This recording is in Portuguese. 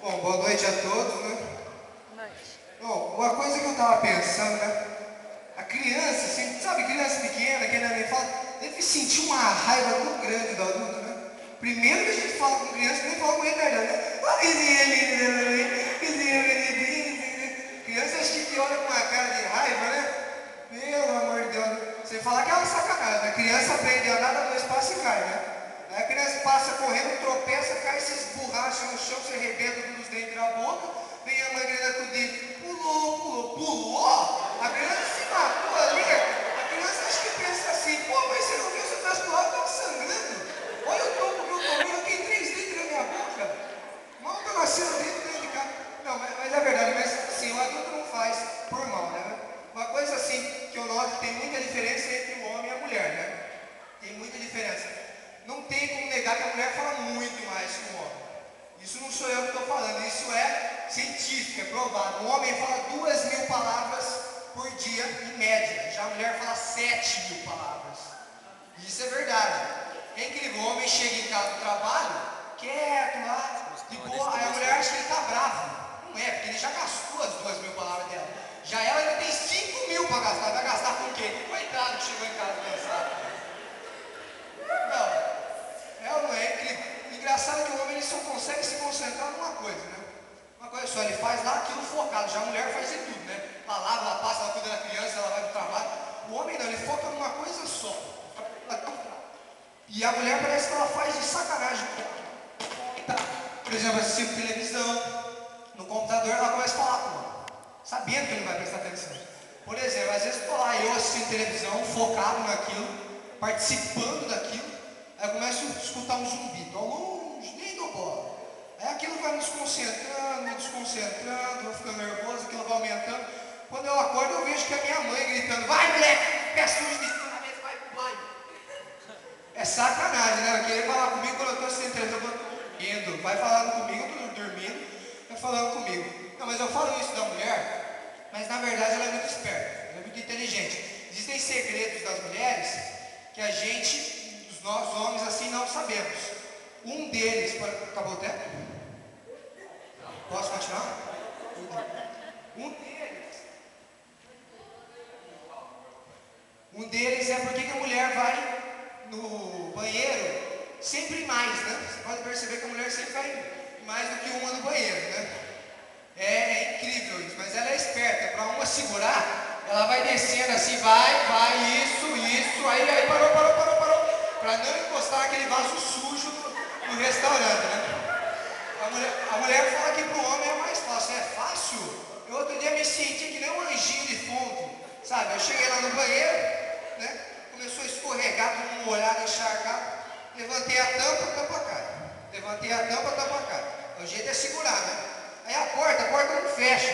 Bom, boa noite a todos, né? Noite. Bom, uma coisa que eu tava pensando, né? A criança, assim, sabe, criança pequena, que ainda nem fala, deve sentir uma raiva tão grande do adulto, né? Primeiro que a gente fala com criança, nem fala com retardado, né? Criança acho que olha com uma cara de raiva, né? Pelo amor de Deus, você falar que é uma sacanagem, a criança aprende a nada no espaço e cai, né? Aí a criança passa correndo, tropeça, cai, se esborracha no chão, se arrebenta com os dentes na boca, vem a mãe gritando com o dedo, pulou, a criança se matou ali, a criança acha que pensa assim, pô, mas você não viu, você tá suado, tá sangrando, olha o tombo que eu tomei, eu tenho 3 dentes na minha boca, mal tá nascendo dentro de casa. Não, mas é verdade, mas assim, o adulto não faz por mal, né? Uma coisa assim, que eu noto que tem muita diferença entre o homem e a mulher, né? Tem muita diferença. Não tem como negar que a mulher fala muito mais que o homem. Isso não sou eu que estou falando, isso é científico, é provado. O homem fala 2.000 palavras por dia, em média. Já a mulher fala 7.000 palavras. Isso é verdade. É incrível, o homem chega em casa do trabalho, quieto lá, de boa, aí a mulher acha que ele está bravo. Não é, porque ele já gastou as 2.000 palavras dela. Já ela ainda tem 5.000 para gastar. Vai gastar com quem? Com o coitado que chegou em casa cansado. Não, é ou não é? Engraçado é que o homem ele só consegue se concentrar numa coisa, né? Uma coisa só, ele faz lá aquilo focado. Já a mulher faz de tudo, né? Ela lava, ela passa, ela cuida da criança, ela vai pro trabalho. O homem não, ele foca numa coisa só. E a mulher parece que ela faz de sacanagem. Por exemplo, assistindo televisão, no computador, ela começa a falar com o homem, sabendo que ele não vai prestar atenção. Por exemplo, às vezes estou lá, eu assistindo televisão, focado naquilo, participando daquilo, aí eu começo a escutar um zumbido, ao longe, nem dou bola. Aí aquilo vai me desconcentrando, vou ficando nervoso, aquilo vai aumentando. Quando eu acordo, eu vejo que é a minha mãe gritando, vai moleque, pé sujo de tudo na mesa, vai pro banho. É sacanagem, né? Ela querer falar comigo quando eu estou assistindo televisão, eu estou dormindo. Vai falando comigo, eu estou dormindo, vai falando comigo. Não, mas eu falo isso da mulher, mas na verdade ela é muito esperta, ela é muito inteligente. Existem segredos das mulheres que a gente, nós homens, assim, não sabemos. Um deles, acabou o tempo? Posso continuar? Um deles é porque que a mulher vai no banheiro sempre mais, né? Você pode perceber que a mulher sempre vai mais do que uma no banheiro, né? É incrível isso, mas ela é esperta. Para uma segurar, ela vai descendo assim, vai, isso, aí parou. Para não encostar naquele vaso sujo no restaurante, né? A mulher fala que para o homem é mais fácil. É fácil? Eu outro dia me senti que nem um anjinho de fonte, sabe? Eu cheguei lá no banheiro, né? Começou a escorregar, todo mundo molhado, encharcado. Levantei a tampa cai. Levantei a tampa cai. O jeito é segurar, né? Aí a porta não fecha.